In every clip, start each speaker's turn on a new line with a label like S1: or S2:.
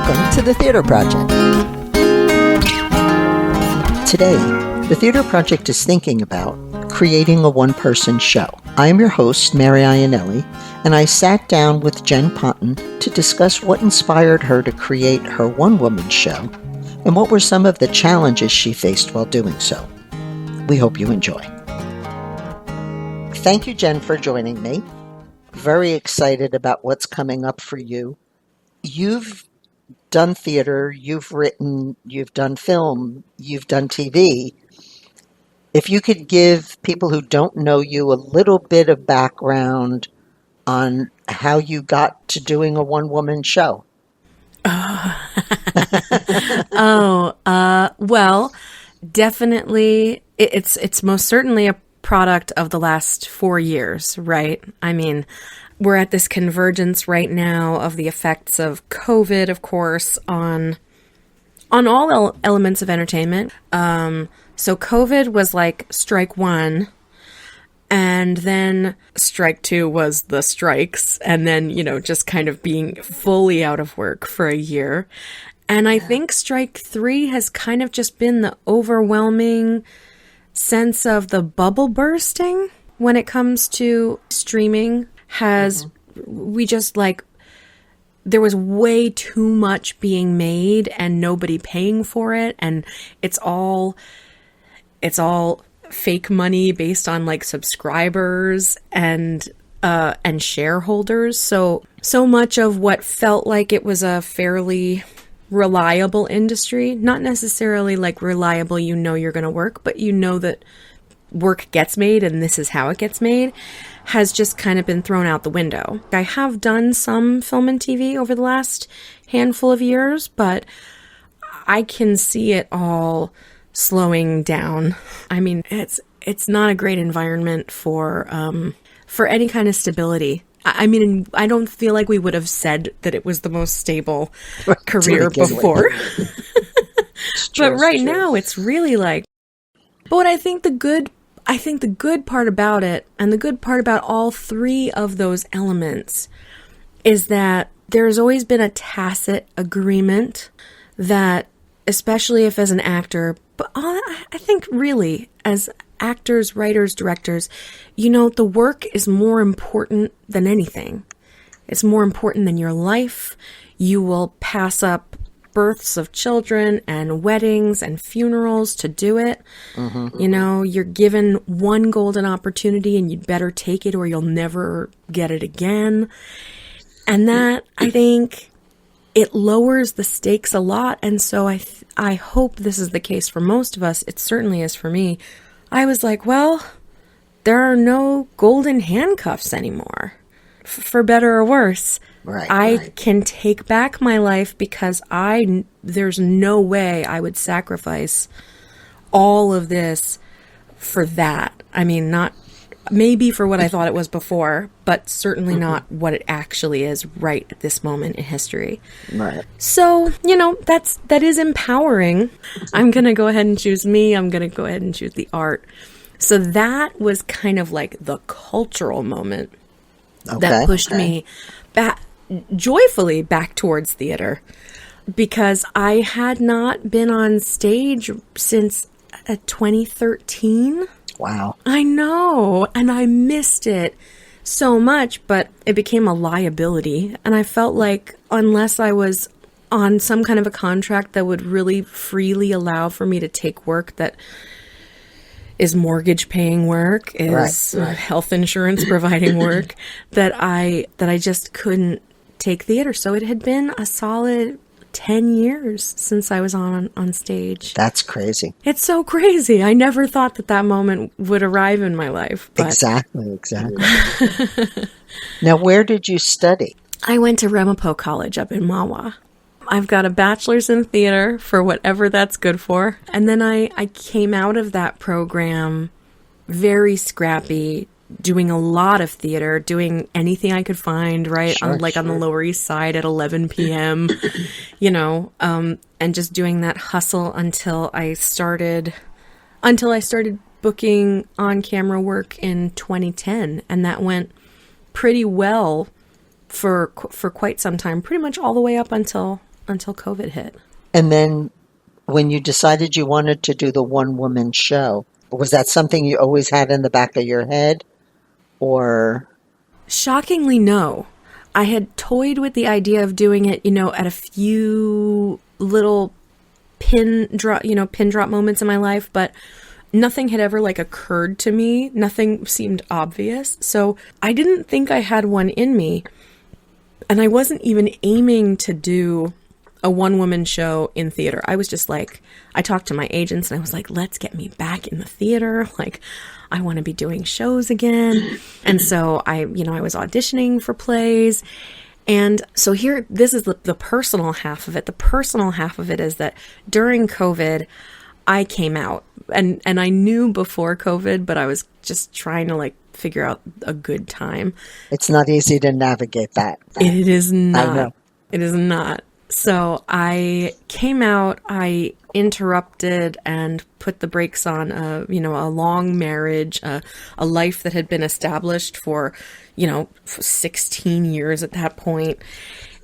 S1: Welcome to the Theater Project. Today, the Theater Project is thinking about creating a one-person show. I am your host, Mary Ionelli, and I sat down with Jen Ponton to discuss what inspired her to create her one-woman show and what were some of the challenges she faced while doing so. We hope you enjoy. Thank you, Jen, for joining me. Very excited about what's coming up for you. You've done theater, you've written, you've done film, you've done TV. If you could give people who don't know you a little bit of background on how you got to doing a one-woman show.
S2: Well, definitely, it's most certainly a product of the last 4 years, right? I mean, we're at this convergence right now of the effects of COVID, of course, on all elements of entertainment. So COVID was like strike one, and then strike two was the strikes, and then, just kind of being fully out of work for a year. And I think strike three has kind of just been the overwhelming sense of the bubble bursting when it comes to streaming. There was way too much being made and nobody paying for it, and it's all fake money based on like subscribers and shareholders. So much of what felt like it was a fairly reliable industry, not necessarily like reliable, you're going to work, but that work gets made and this is how it gets made, has just kind of been thrown out the window. I have done some film and TV over the last handful of years, but I can see it all slowing down. I mean, it's not a great environment for any kind of stability. I mean, I don't feel like we would have said that it was the most stable career before. But right now it's really like, but I think the good part about it, and the good part about all three of those elements, is that there's always been a tacit agreement that, especially if as an actor, but I think really as actors, writers, directors, the work is more important than anything. It's more important than your life. You will pass up births of children and weddings and funerals to do it. Mm-hmm. You're given one golden opportunity and you'd better take it or you'll never get it again. And that, I think, it lowers the stakes a lot. And so I hope this is the case for most of us. It certainly is for me. I was like, well, there are no golden handcuffs anymore, for better or worse. I can take back my life because there's no way I would sacrifice all of this for that. I mean, not maybe for what I thought it was before, but certainly not what it actually is right at this moment in history.
S1: Right.
S2: So, that is empowering. I'm going to go ahead and choose me. I'm going to go ahead and choose the art. So that was kind of like the cultural moment that pushed me joyfully back towards theater, because I had not been on stage since 2013.
S1: Wow.
S2: I know, and I missed it so much, but it became a liability, and I felt like unless I was on some kind of a contract that would really freely allow for me to take work that is mortgage paying work, is health insurance providing work, that I just couldn't take theater. So it had been a solid 10 years since I was on stage.
S1: That's crazy.
S2: It's so crazy. I never thought that moment would arrive in my life. But...
S1: Exactly. Now, where did you study?
S2: I went to Ramapo College up in Mahwah. I've got a bachelor's in theater for whatever that's good for. And then I came out of that program very scrappy, doing a lot of theater, doing anything I could find, right? On the Lower East Side at 11 p.m., and just doing that hustle until I started booking on-camera work in 2010. And that went pretty well for quite some time, pretty much all the way up until until COVID hit.
S1: And then when you decided you wanted to do the one woman show, was that something you always had in the back of your head? Or
S2: Shockingly, no. I had toyed with the idea of doing it, at a few little pin drop moments in my life, but nothing had ever occurred to me. Nothing seemed obvious. So I didn't think I had one in me. And I wasn't even aiming to do a one-woman show in theater. I was just I talked to my agents and I was like, let's get me back in the theater. I want to be doing shows again. And so I was auditioning for plays. And so here, this is the personal half of it. The personal half of it is that during COVID, I came out and I knew before COVID, but I was just trying to figure out a good time.
S1: it's not easy to navigate that.
S2: It is not.
S1: I know.
S2: It is not. So I came out, I interrupted and put the brakes on a long marriage, a life that had been established for 16 years at that point.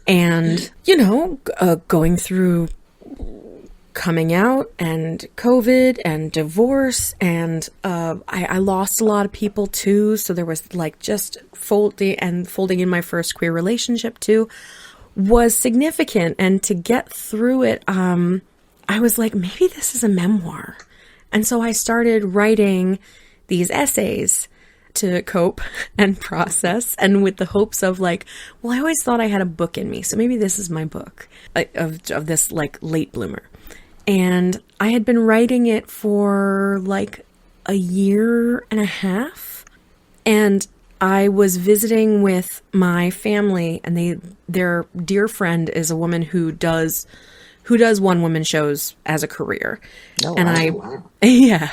S2: And, going through coming out and COVID and divorce, and I lost a lot of people too. So there was just folding in my first queer relationship too was significant. And to get through it, I was like, maybe this is a memoir. And so I started writing these essays to cope and process, and with the hopes of I always thought I had a book in me. So maybe this is my book of this late bloomer. And I had been writing it for a year and a half. And I was visiting with my family, and their dear friend is a woman who does one woman shows as a career.
S1: Oh,
S2: and
S1: wow.
S2: Yeah.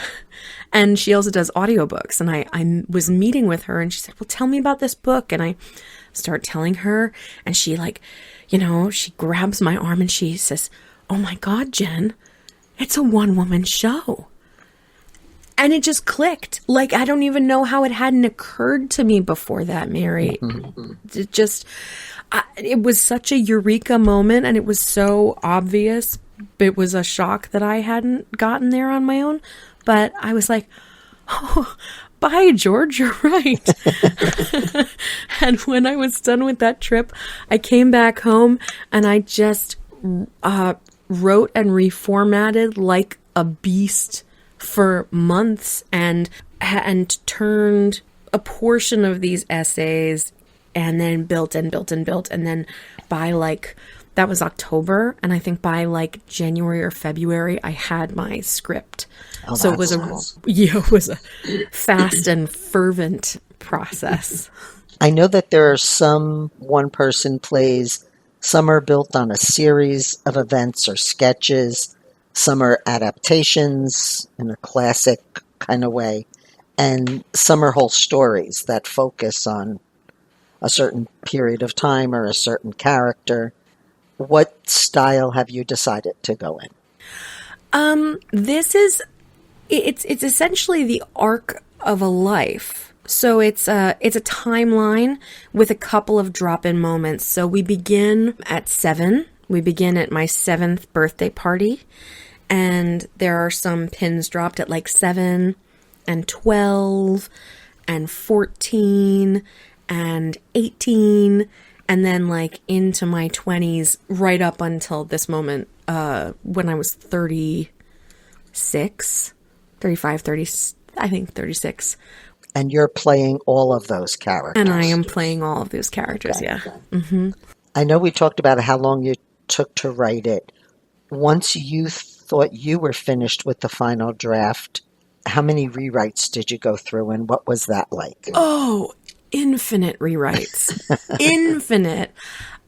S2: And she also does audiobooks. And I was meeting with her and she said, well, tell me about this book. And I start telling her, and she she grabs my arm and she says, oh my God, Jen, it's a one woman show. And it just clicked. I don't even know how it hadn't occurred to me before that, Mary. It was such a eureka moment, and it was so obvious. It was a shock that I hadn't gotten there on my own. But I was like, oh, by George, you're right. And when I was done with that trip, I came back home and I just wrote and reformatted like a beast for months, and turned a portion of these essays and then built and built and built. And then by that was October. And I think by January or February, I had my script.
S1: Oh,
S2: so it was it was a fast and fervent process.
S1: I know that there are some one-person plays. Some are built on a series of events or sketches. Some are adaptations in a classic kind of way. And some are whole stories that focus on a certain period of time or a certain character. What style have you decided to go in?
S2: This is, it's essentially the arc of a life. So it's a timeline with a couple of drop-in moments. So we begin at 7. We begin at my 7th birthday party. And there are some pins dropped at 7 and 12 and 14 and 18. And then into my 20s, right up until this moment, when I was 35, 36.
S1: And you're playing all of those characters.
S2: And I am playing all of those characters, yeah. Mm-hmm.
S1: I know we talked about how long you took to write it. Once you thought you were finished with the final draft, how many rewrites did you go through, and what was that like?
S2: Oh, infinite rewrites. Infinite.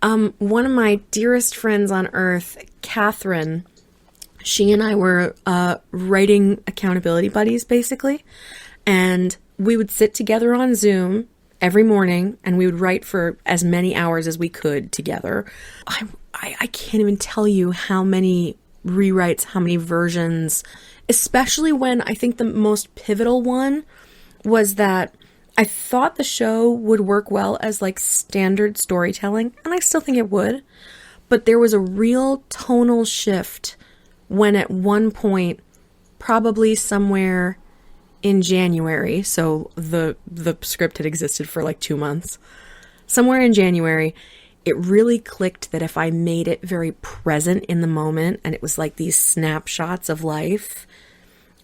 S2: One of my dearest friends on earth, Catherine, she and I were writing accountability buddies, basically. And we would sit together on Zoom every morning, and we would write for as many hours as we could together. I can't even tell you how many rewrites, how many versions, especially when I think the most pivotal one was that I thought the show would work well as standard storytelling, and I still think it would, But there was a real tonal shift when at one point, probably somewhere in January, so the script had existed for like 2 months. Somewhere in January, it really clicked that if I made it very present in the moment, and it was like these snapshots of life,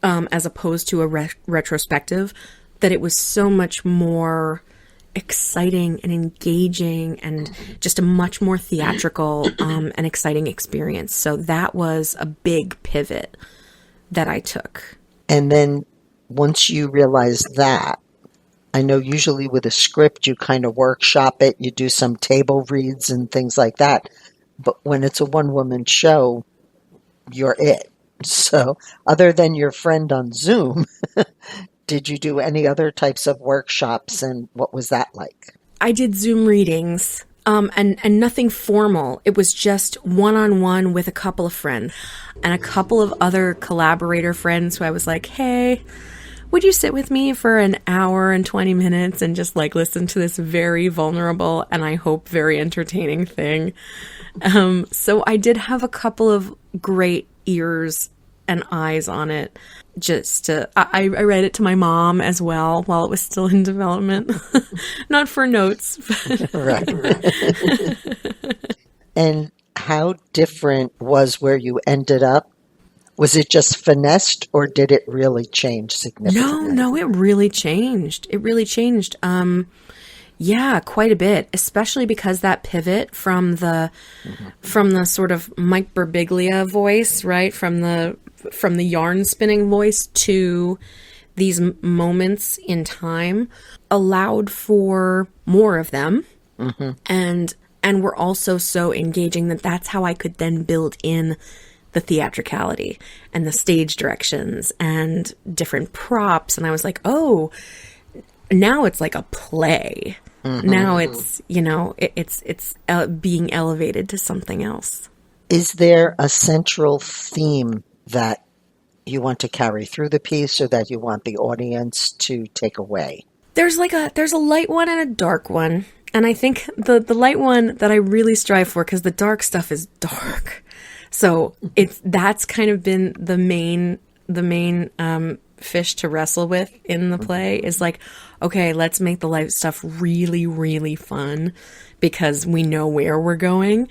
S2: as opposed to a retrospective, that it was so much more exciting and engaging and just a much more theatrical and exciting experience. So that was a big pivot that I took.
S1: And then once you realize that, I know usually with a script, you kind of workshop it, you do some table reads and things like that. But when it's a one-woman show, you're it. So other than your friend on Zoom, did you do any other types of workshops, and what was that like?
S2: I did Zoom readings, and nothing formal. It was just one-on-one with a couple of friends and a couple of other collaborator friends who I was like, hey, would you sit with me for an hour and 20 minutes and just like listen to this very vulnerable and I hope very entertaining thing? So I did have a couple of great ears and eyes on it. I read it to my mom as well while it was still in development. Not for notes.
S1: Right. And how different was where you ended up? Was it just finessed, or did it really change significantly?
S2: No, it really changed. It really changed. Yeah, quite a bit, especially because that pivot from the sort of Mike Birbiglia voice, right? From the yarn spinning voice to these moments in time allowed for more of them. And were also so engaging that that's how I could then build in the theatricality and the stage directions and different props. And I was like, oh, now it's like a play. Now it's, it's being elevated to something else.
S1: Is there a central theme that you want to carry through the piece, or that you want the audience to take away?
S2: There's a light one and a dark one. And I think the light one that I really strive for, because the dark stuff is dark. So that's kind of been the main fish to wrestle with in the play, is like, okay, let's make the light stuff really, really fun because we know where we're going.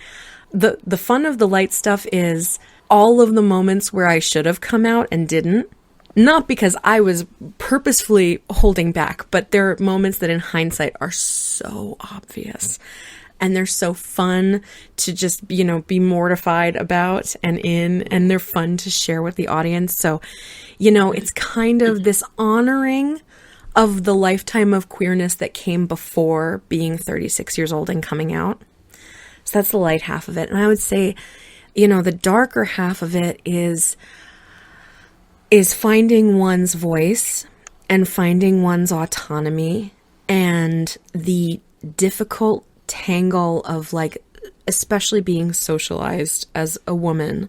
S2: The fun of the light stuff is all of the moments where I should have come out and didn't. Not because I was purposefully holding back, but there are moments that in hindsight are so obvious. And they're so fun to just, be mortified about and they're fun to share with the audience. So, it's kind of this honoring of the lifetime of queerness that came before being 36 years old and coming out. So that's the light half of it. And I would say, the darker half of it is finding one's voice and finding one's autonomy and the difficult tangle of, like, especially being socialized as a woman,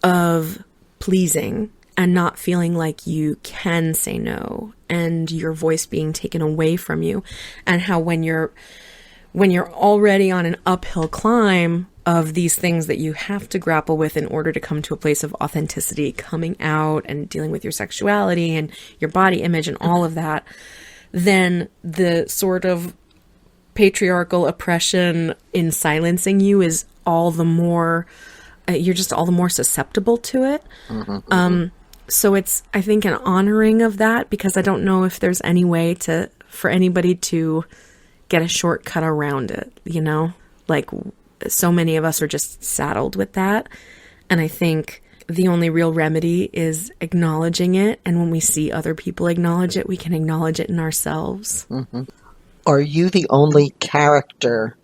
S2: of pleasing and not feeling like you can say no, and your voice being taken away from you, and how when you're already on an uphill climb of these things that you have to grapple with in order to come to a place of authenticity, coming out and dealing with your sexuality and your body image and all of that, then the sort of patriarchal oppression in silencing you is all the more, you're just all the more susceptible to it. So it's, I think, an honoring of that, because I don't know if there's any way for anybody to get a shortcut around it, like so many of us are just saddled with that. And I think the only real remedy is acknowledging it. And when we see other people acknowledge it, we can acknowledge it in ourselves.
S1: Are you the only character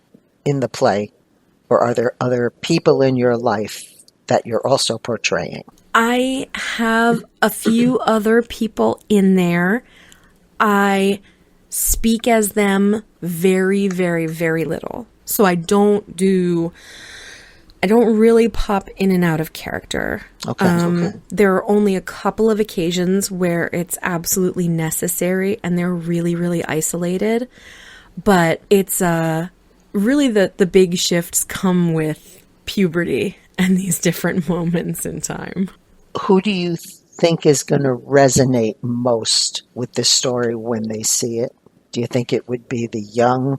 S1: in the play, or are there other people in your life that you're also portraying?
S2: I have a few other people in there. I speak as them very, very, very little. So I don't really pop in and out of character. Okay. There are only a couple of occasions where it's absolutely necessary, and they're really, really isolated. But it's really the big shifts come with puberty and these different moments in time.
S1: Who do you think is going to resonate most with this story when they see it? Do you think it would be the young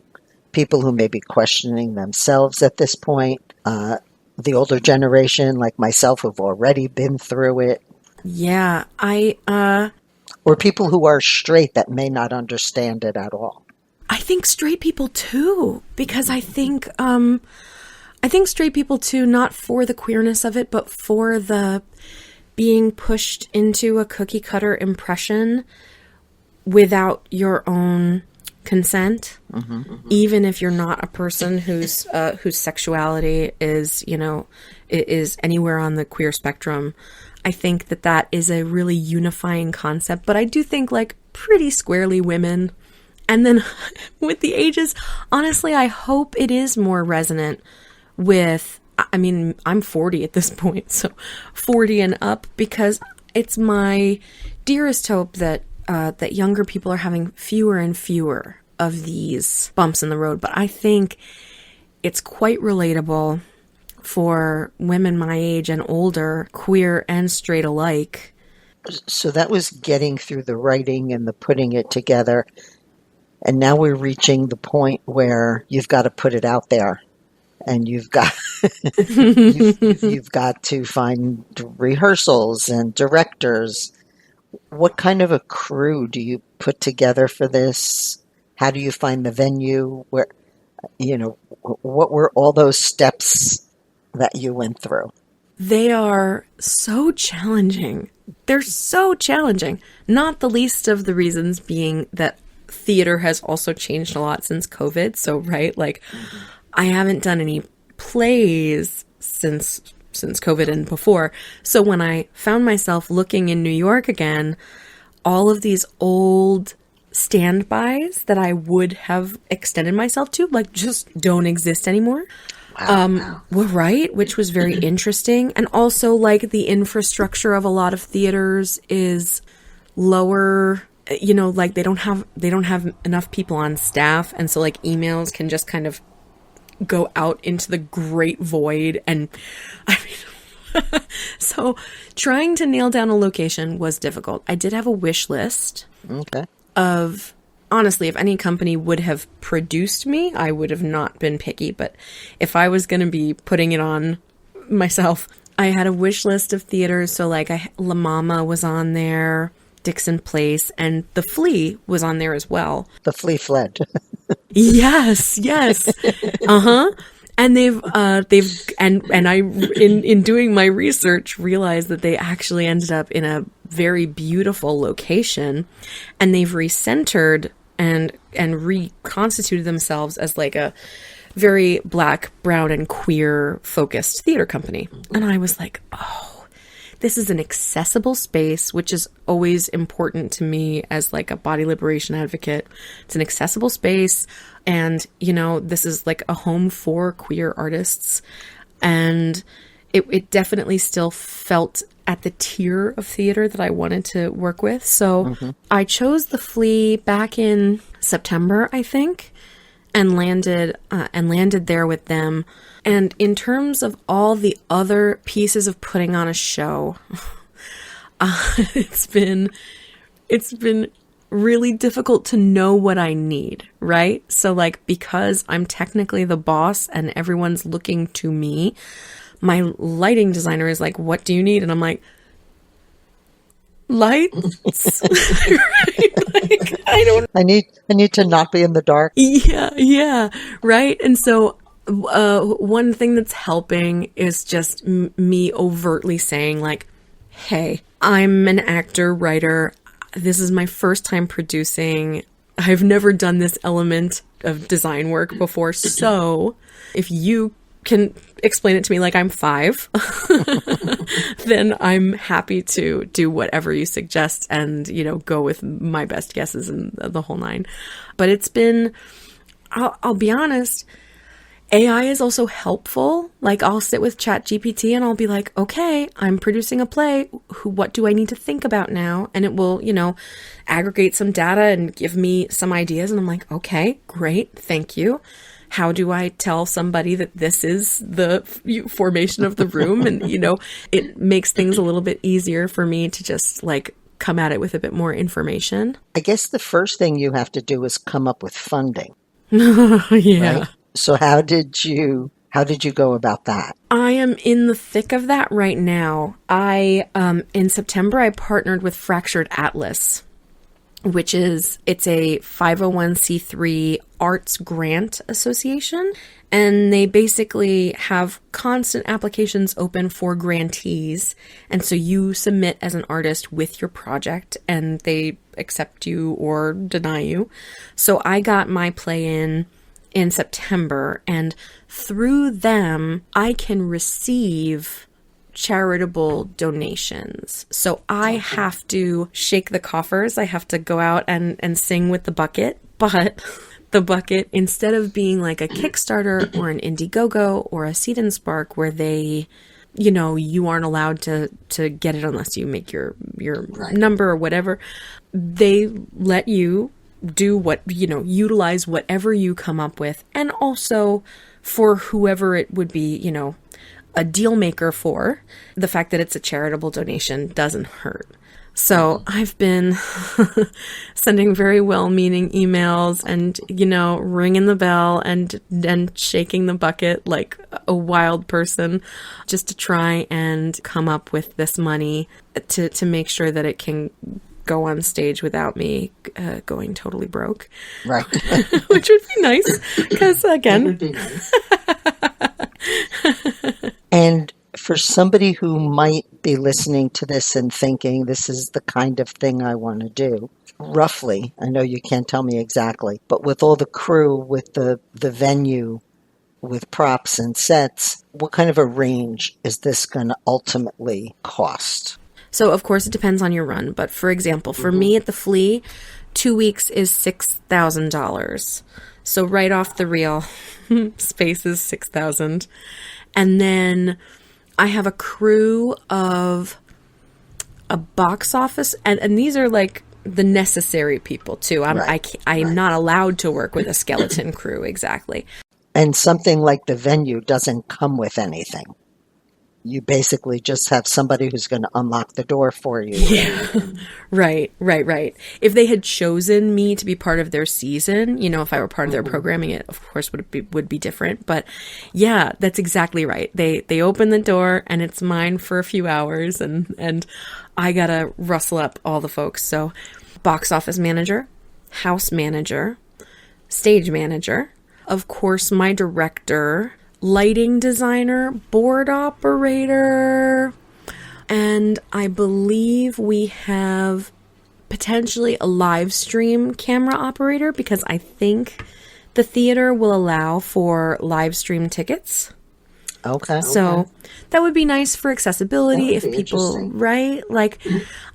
S1: people who may be questioning themselves at this point? The older generation like myself who've already been through it?
S2: Yeah,
S1: Or people who are straight that may not understand it at all?
S2: I think straight people too, because I think straight people too, not for the queerness of it, but for the being pushed into a cookie cutter impression without your own consent, even if you're not a person whose sexuality is, is anywhere on the queer spectrum. I think that is a really unifying concept, but I do think like pretty squarely women. And then with the ages, honestly, I hope it is more resonant with, I mean, I'm 40 at this point, so 40 and up, because it's my dearest hope that that younger people are having fewer and fewer of these bumps in the road. But I think it's quite relatable for women my age and older, queer and straight alike.
S1: So that was getting through the writing and the putting it together. And now we're reaching the point where you've got to put it out there. And you've got you've got to find rehearsals and directors. What kind of a crew do you put together for this? How do you find the venue? Where, what were all those steps that you went through?
S2: They are so challenging. They're so challenging. Not the least of the reasons being that theater has also changed a lot since COVID. So, right, like I haven't done any plays since COVID and before. So when I found myself looking in New York again, all of these old standbys that I would have extended myself to, like, just don't exist anymore.
S1: Wow.
S2: Well, right, which was very interesting. And also, like, the infrastructure of a lot of theaters is lower. Like they don't have enough people on staff, and so like emails can just kind of go out into the great void. And I mean, so trying to nail down a location was difficult. I did have a wish list of, honestly, if any company would have produced me, I would have not been picky. But if I was going to be putting it on myself, I had a wish list of theaters. So like La Mama was on there, Dixon Place, and The Flea was on there as well.
S1: The Flea fled.
S2: Yes. And they've and I in doing my research realized that they actually ended up in a very beautiful location, and they've recentered and reconstituted themselves as like a very Black, brown, and queer focused theater company. And I was like, oh, this is an accessible space, which is always important to me as like a body liberation advocate. It's an accessible space. And, this is like a home for queer artists. And it definitely still felt at the tier of theater that I wanted to work with. So I chose The Flea back in September, I think, and landed there with them. And in terms of all the other pieces of putting on a show, it's been really difficult to know what I need, right? So like, because I'm technically the boss and everyone's looking to me, my lighting designer is like, what do you need? And I'm like, lights. Right? Like,
S1: I need to not be in the dark.
S2: Yeah, right. And so one thing that's helping is just me overtly saying like, hey, I'm an actor, writer. This is my first time producing. I've never done this element of design work before. So if you can explain it to me like I'm 5, then I'm happy to do whatever you suggest and, go with my best guesses and the whole nine. But it's been, I'll be honest, AI is also helpful. Like I'll sit with ChatGPT and I'll be like, okay, I'm producing a play. What do I need to think about now? And it will, aggregate some data and give me some ideas. And I'm like, okay, great. Thank you. how do I tell somebody that this is the formation of the room? And, it makes things a little bit easier for me to just like come at it with a bit more information.
S1: I guess the first thing you have to do is come up with funding.
S2: Yeah.
S1: Right? So how did you go about that?
S2: I am in the thick of that right now. In September, I partnered with Fractured Atlas, it's a 501c3 arts grant association. And they basically have constant applications open for grantees. And so you submit as an artist with your project and they accept you or deny you. So I got my play in September, and through them, I can receive charitable donations. So I have to shake the coffers. I have to go out and sing with the bucket, but the bucket, instead of being like a Kickstarter or an Indiegogo or a Seed and Spark where they, you aren't allowed to get it unless you make your number or whatever, they let you do utilize whatever you come up with. And also for whoever it would be, a deal maker for, the fact that it's a charitable donation doesn't hurt. So I've been sending very well-meaning emails and, ringing the bell and shaking the bucket like a wild person just to try and come up with this money to make sure that it can go on stage without me going totally broke.
S1: Right.
S2: Which would be nice because, again...
S1: That would be nice. And for somebody who might be listening to this and thinking this is the kind of thing I want to do, roughly, I know you can't tell me exactly, but with all the crew, with the venue, with props and sets, what kind of a range is this going to ultimately cost?
S2: So, of course, it depends on your run. But for example, for me at the Flea, 2 weeks is $6,000. So right off the reel, space is $6,000. And then I have a crew of a box office. And these are like the necessary people, too. I'm not allowed to work with a skeleton crew, exactly.
S1: And something like the venue doesn't come with anything. You basically just have somebody who's going to unlock the door for you.
S2: Yeah. Right. If they had chosen me to be part of their season, if I were part of their programming, it of course would be different. But yeah, that's exactly right. They open the door and it's mine for a few hours and I got to rustle up all the folks. So box office manager, house manager, stage manager, of course, my director, lighting designer, board operator, and I believe we have potentially a live stream camera operator because I think the theater will allow for live stream tickets.
S1: Okay.
S2: So that would be nice for accessibility if people, right? Like,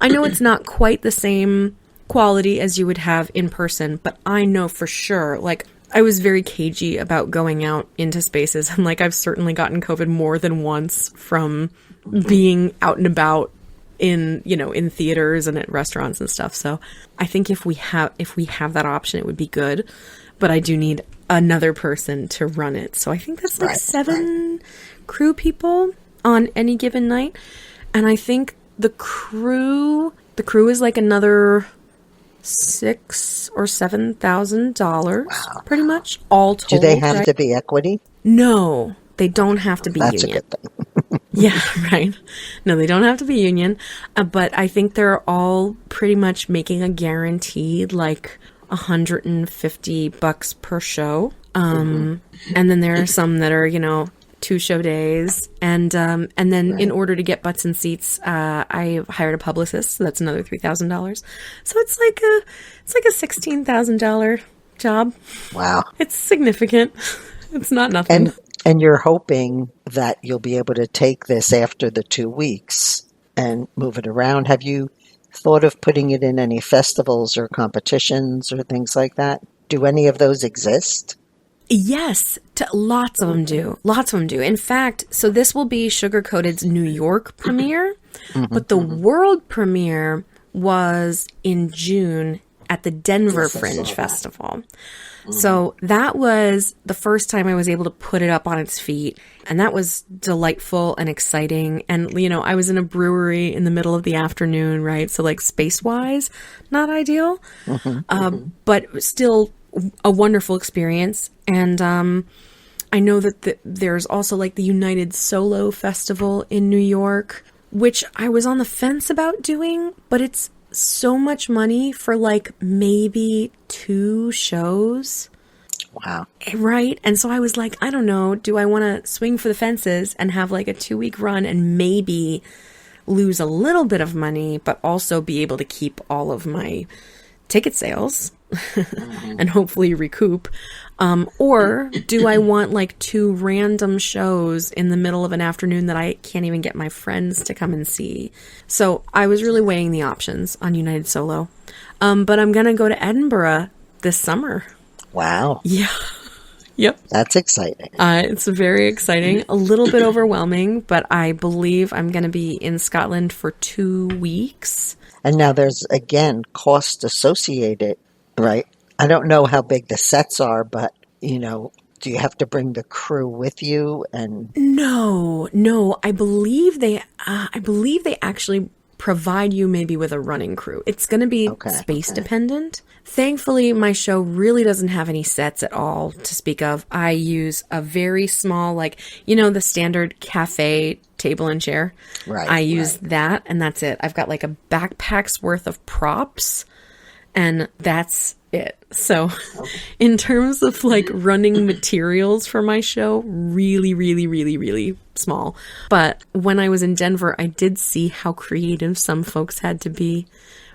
S2: I know it's not quite the same quality as you would have in person, but I know for sure, like, I was very cagey about going out into spaces. And like, I've certainly gotten COVID more than once from being out and about in theaters and at restaurants and stuff. So I think if we have that option, it would be good. But I do need another person to run it. So I think that's like 7 crew people on any given night. And I think the crew is like another $6,000 or $7,000, pretty much, all told.
S1: Do they have to be equity?
S2: No, they don't have to be
S1: That's
S2: union.
S1: That's a good thing.
S2: Yeah, right. No, they don't have to be union, but I think they're all pretty much making a guaranteed like $150 per show. And then there are some that are 2 show days, and then in order to get butts and seats, I hired a publicist, so that's another $3,000. So it's like a $16,000 job.
S1: Wow,
S2: it's significant. It's not nothing.
S1: And you're hoping that you'll be able to take this after the 2 weeks and move it around. Have you thought of putting it in any festivals or competitions or things like that? Do any of those exist?
S2: Yes, lots of them do. Lots of them do. In fact, so this will be Sugar Coated's New York premiere, but the world premiere was in June at the Denver Fringe Festival. So that was the first time I was able to put it up on its feet. And that was delightful and exciting. And, I was in a brewery in the middle of the afternoon, right? So like space-wise, not ideal, but still a wonderful experience. And I know that there's also like the United Solo Festival in New York, which I was on the fence about doing, but it's so much money for like maybe 2 shows.
S1: Wow.
S2: Right. And so I was like, I don't know, do I want to swing for the fences and have like a 2-week run and maybe lose a little bit of money, but also be able to keep all of my ticket sales and hopefully recoup? Or do I want like 2 random shows in the middle of an afternoon that I can't even get my friends to come and see? So I was really weighing the options on United Solo. But I'm going to go to Edinburgh this summer.
S1: Wow.
S2: Yeah. Yep.
S1: That's exciting.
S2: It's very exciting, a little bit overwhelming, but I believe I'm going to be in Scotland for 2 weeks.
S1: And now there's, again, cost associated, right? I don't know how big the sets are, but, do you have to bring the crew with you? And
S2: No, I believe they actually provide you maybe with a running crew. It's going to be space dependent. Thankfully, my show really doesn't have any sets at all to speak of. I use a very small, the standard cafe table and chair.
S1: Right.
S2: I use that, and that's it. I've got like a backpack's worth of props, and that's it. So in terms of like running materials for my show, really, really, really, really small. But when I was in Denver, I did see how creative some folks had to be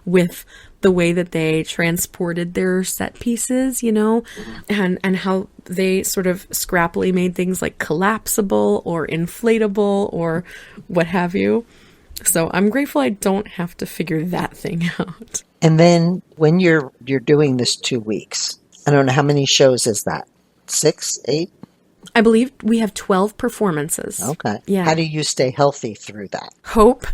S2: with the way that they transported their set pieces, and how they sort of scrappily made things like collapsible or inflatable or what have you. So I'm grateful I don't have to figure that thing out.
S1: And then when you're doing this 2 weeks, I don't know, how many shows is that? 6, 8?
S2: I believe we have 12 performances.
S1: Okay.
S2: Yeah.
S1: How do you stay healthy through that?
S2: Hope.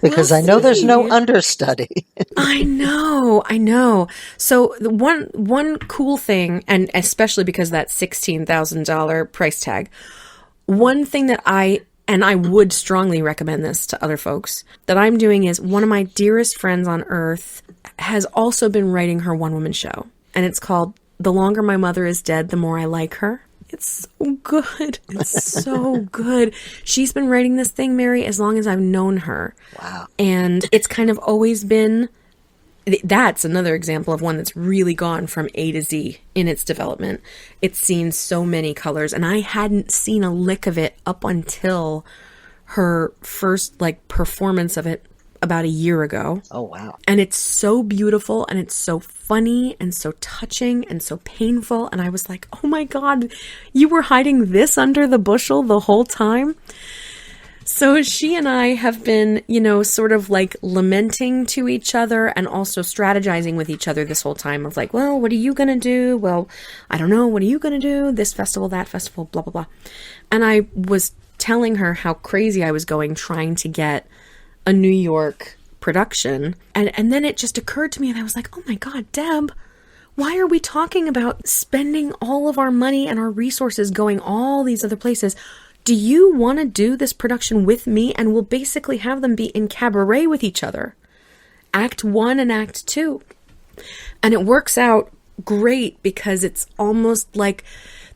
S1: Because I know there's no understudy.
S2: I know. So the one cool thing, and especially because of that $16,000 price tag, one thing that I would strongly recommend this to other folks, that I'm doing is, one of my dearest friends on earth has also been writing her one-woman show. And it's called The Longer My Mother Is Dead, The More I Like Her. It's so good. It's so good. She's been writing this thing, Mary, as long as I've known her.
S1: Wow.
S2: And it's kind of always been, that's another example of one that's really gone from A to Z in its development. It's seen so many colors, and I hadn't seen a lick of it up until her first performance of it about a year ago.
S1: Oh, wow.
S2: And it's so beautiful, and it's so funny and so touching and so painful. And I was like, oh my God, you were hiding this under the bushel the whole time? So she and I have been, sort of lamenting to each other and also strategizing with each other this whole time of well, what are you going to do? Well, I don't know. What are you going to do? This festival, that festival, blah, blah, blah. And I was telling her how crazy I was going trying to get a New York production. And then it just occurred to me, and I was like, oh my God, Deb, why are we talking about spending all of our money and our resources going all these other places? Do you want to do this production with me? And we'll basically have them be in cabaret with each other. Act 1 and Act 2. And it works out great because it's almost like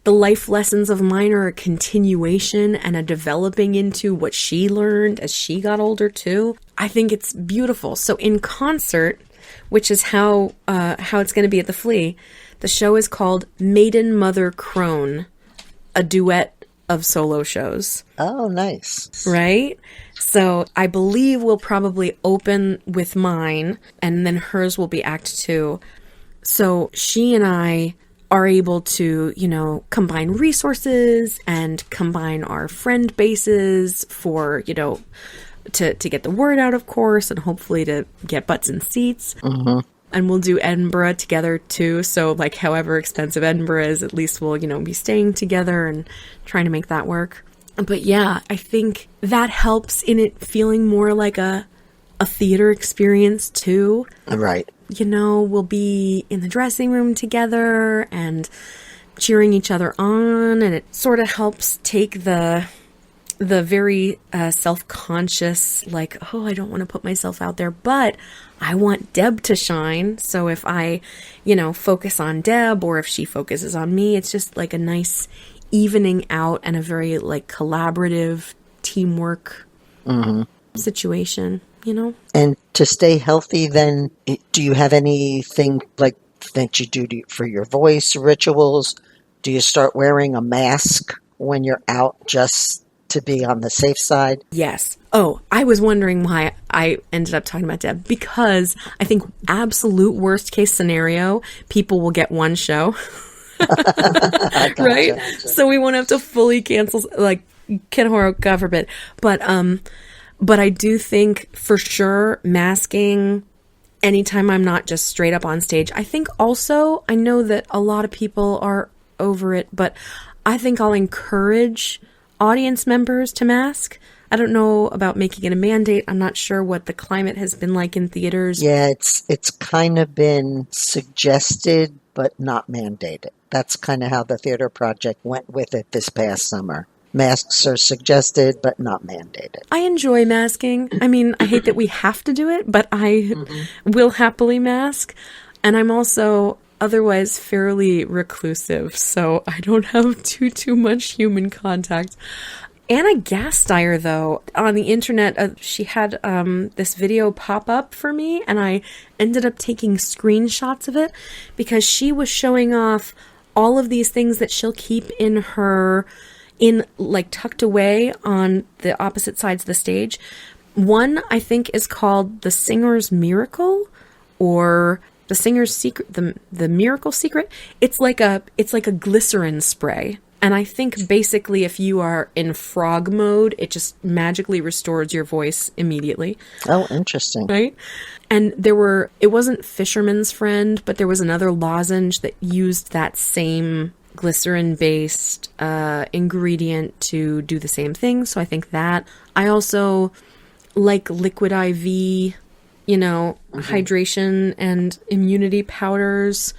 S2: the life lessons of mine are a continuation and a developing into what she learned as she got older too. I think it's beautiful. So in concert, which is how it's going to be at the Flea, the show is called Maiden Mother Crone, a duet of solo shows.
S1: Oh, nice.
S2: Right? So I believe we'll probably open with mine, and then hers will be Act 2. So she and I are able to, combine resources and combine our friend bases for, to get the word out, of course, and hopefully to get butts in seats.
S1: Mm-hmm.
S2: And we'll do Edinburgh together too. So however expensive Edinburgh is, at least we'll, be staying together and trying to make that work. But yeah, I think that helps in it feeling more like a theater experience too.
S1: Right.
S2: we'll be in the dressing room together and cheering each other on, and it sort of helps take the very self-conscious, like, oh, I don't want to put myself out there, but I want Deb to shine. So if I, focus on Deb, or if she focuses on me, it's just like a nice evening out and a very like collaborative teamwork situation,
S1: And to stay healthy, then, do you have anything like that you do for your voice rituals? Do you start wearing a mask when you're out just to be on the safe side?
S2: Yes. Oh, I was wondering why I ended up talking about Deb, because I think absolute worst case scenario, people will get one show.
S1: Gotcha.
S2: Right? So we won't have to fully cancel, like, Ken Horo, God forbid. But I do think for sure masking anytime I'm not just straight up on stage. I think also, I know that a lot of people are over it, but I think I'll encourage audience members to mask. I don't know about making it a mandate. I'm not sure what the climate has been like in theaters.
S1: Yeah, it's kind of been suggested, but not mandated. That's kind of how the Theater Project went with it this past summer. Masks are suggested, but not mandated.
S2: I enjoy masking. I mean, I hate that we have to do it, but I will happily mask. And I'm also otherwise fairly reclusive, so I don't have too much human contact. Anna Gasteyer, though, on the internet, she had this video pop up for me, and I ended up taking screenshots of it because she was showing off all of these things that she'll keep like tucked away on the opposite sides of the stage. One, I think, is called The Singer's Miracle, or The Singer's Secret, the Miracle Secret. It's like a glycerin spray. And I think basically if you are in frog mode, it just magically restores your voice immediately.
S1: Oh, interesting.
S2: Right? And it wasn't Fisherman's Friend, but there was another lozenge that used that same glycerin-based ingredient to do the same thing. So I think that. I also like Liquid IV, hydration and immunity powders.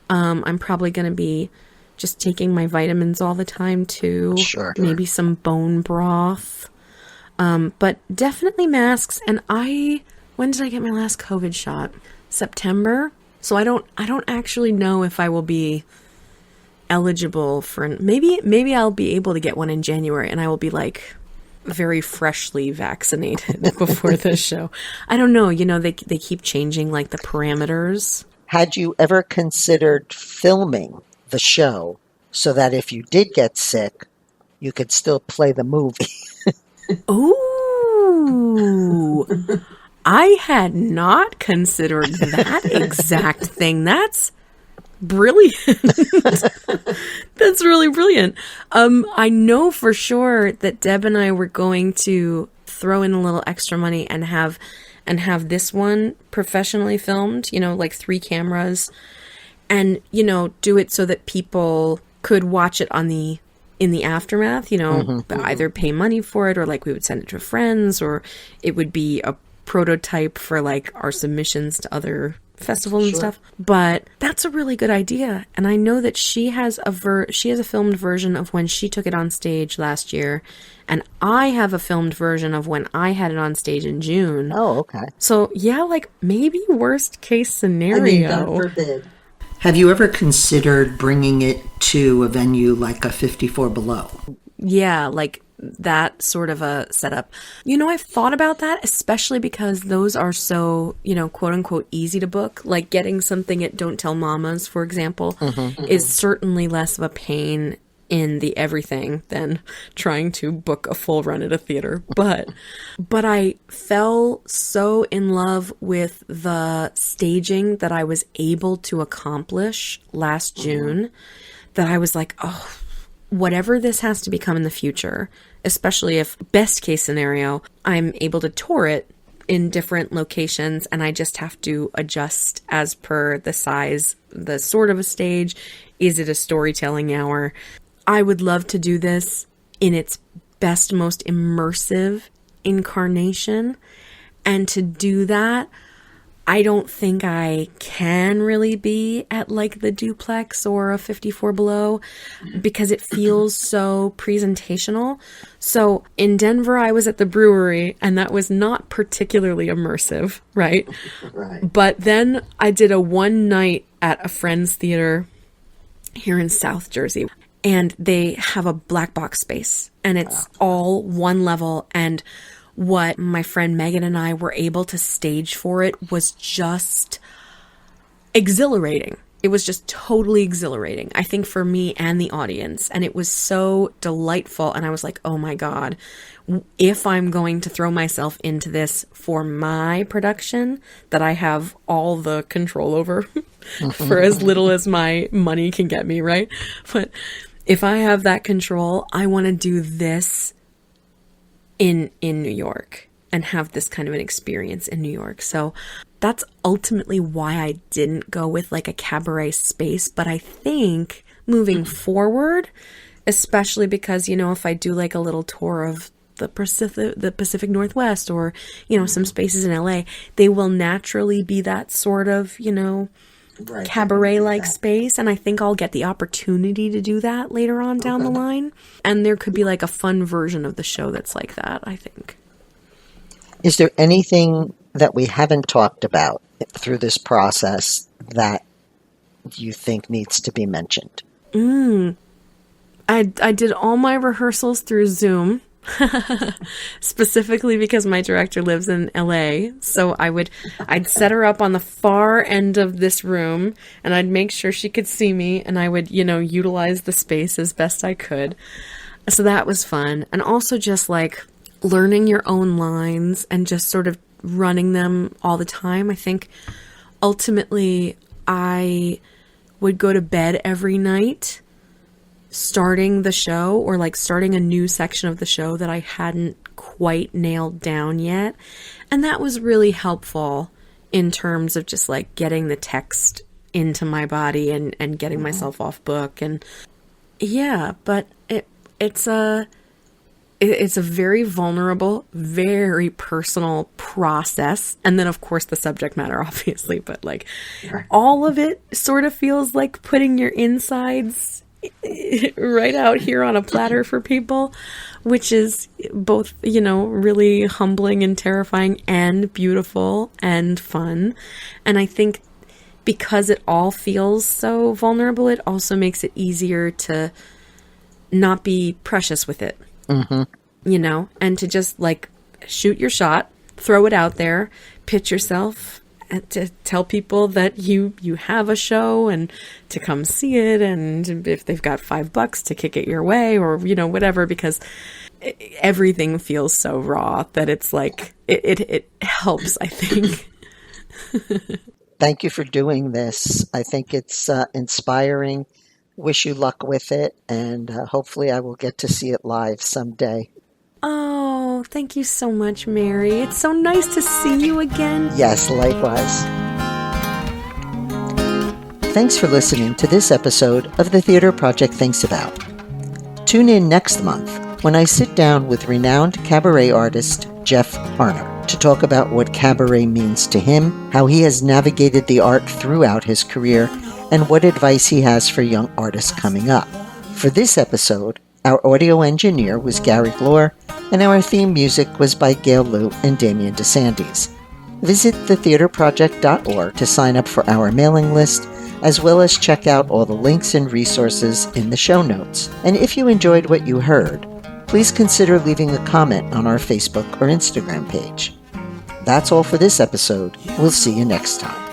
S2: I'm probably going to be just taking my vitamins all the time too.
S1: Sure.
S2: Maybe some bone broth. But definitely masks. And when did I get my last COVID shot? September. So I don't actually know if I will be eligible for, maybe I'll be able to get one in January, and I will be like very freshly vaccinated before the show. I don't know. They keep changing like the parameters.
S1: Had you ever considered filming the show so that if you did get sick, you could still play the movie?
S2: Ooh, I had not considered that exact thing. That's brilliant. That's really brilliant. I know for sure that Deb and I were going to throw in a little extra money and have this one professionally filmed, like 3 cameras, and do it so that people could watch it in the aftermath, either pay money for it, or like we would send it to friends, or it would be a prototype for like our submissions to other festivals and stuff. But that's a really good idea, and I know that she has a filmed version of when she took it on stage last year, and I have a filmed version of when I had it on stage in June.
S1: Oh, okay.
S2: So yeah, like maybe worst case scenario.
S1: I mean, God forbid. Have you ever considered bringing it to a venue like a 54 Below?
S2: Yeah, like that sort of a setup. I've thought about that, especially because those are so, quote unquote, easy to book. Like getting something at Don't Tell Mamas, for example, is certainly less of a pain in the everything than trying to book a full run at a theater. But I fell so in love with the staging that I was able to accomplish last June that I was like, oh, whatever this has to become in the future, especially if best case scenario, I'm able to tour it in different locations and I just have to adjust as per the size, the sort of a stage. Is it a storytelling hour? I would love to do this in its best, most immersive incarnation. And to do that, I don't think I can really be at like the Duplex or a 54 Below because it feels so presentational. So in Denver, I was at the Brewery, and that was not particularly immersive, right?
S1: Right.
S2: But then I did a one night at a friend's theater here in South Jersey, and they have a black box space, and it's all one level. And what my friend Megan and I were able to stage for it was just exhilarating. It was just totally exhilarating, I think, for me and the audience. And it was so delightful. And I was like, oh my God, if I'm going to throw myself into this for my production that I have all the control over for as little as my money can get me, right? But if I have that control, I want to do this in New York and have this kind of an experience in New York. So that's ultimately why I didn't go with like a cabaret space. But I think moving forward, especially because, you know, if I do like a little tour of the Pacific Northwest or, you know, some spaces in LA, they will naturally be that sort of, you know,
S1: Right.
S2: cabaret-like space, and I think I'll get the opportunity to do that later on down the line. And there could be like a fun version of the show that's like that, I think.
S1: Is there anything that we haven't talked about through this process that you think needs to be mentioned?
S2: I did all my rehearsals through Zoom. Specifically because my director lives in LA. So I'd set her up on the far end of this room, and I'd make sure she could see me, and I would, you know, utilize the space as best I could. So that was fun. And also just like learning your own lines and just sort of running them all the time. I think ultimately I would go to bed every night starting the show, or like starting a new section of the show that I hadn't quite nailed down yet. And that was really helpful in terms of just like getting the text into my body and getting myself off book. And yeah, but it's a very vulnerable, very personal process. And then of course the subject matter, obviously, but like all of it sort of feels like putting your insides right out here on a platter for people, which is both, you know, really humbling and terrifying and beautiful and fun. And I think because it all feels so vulnerable, it also makes it easier to not be precious with it, you know, and to just like shoot your shot, throw it out there, pitch yourself, and to tell people that you have a show and to come see it, and if they've got $5 to kick it your way, or, you know, whatever, because everything feels so raw that it's like it helps, I think.
S1: Thank you for doing this. I think it's inspiring. Wish you luck with it, and hopefully I will get to see it live someday.
S2: Oh, thank you so much, Mary. It's so nice to see you again.
S1: Yes, likewise. Thanks for listening to this episode of The Theater Project Thinks About. Tune in next month when I sit down with renowned cabaret artist Jeff Harner to talk about what cabaret means to him, how he has navigated the art throughout his career, and what advice he has for young artists coming up. For this episode, our audio engineer was Gary Glore, and our theme music was by Gail Liu and Damian DeSantis. Visit thetheaterproject.org to sign up for our mailing list, as well as check out all the links and resources in the show notes. And if you enjoyed what you heard, please consider leaving a comment on our Facebook or Instagram page. That's all for this episode. We'll see you next time.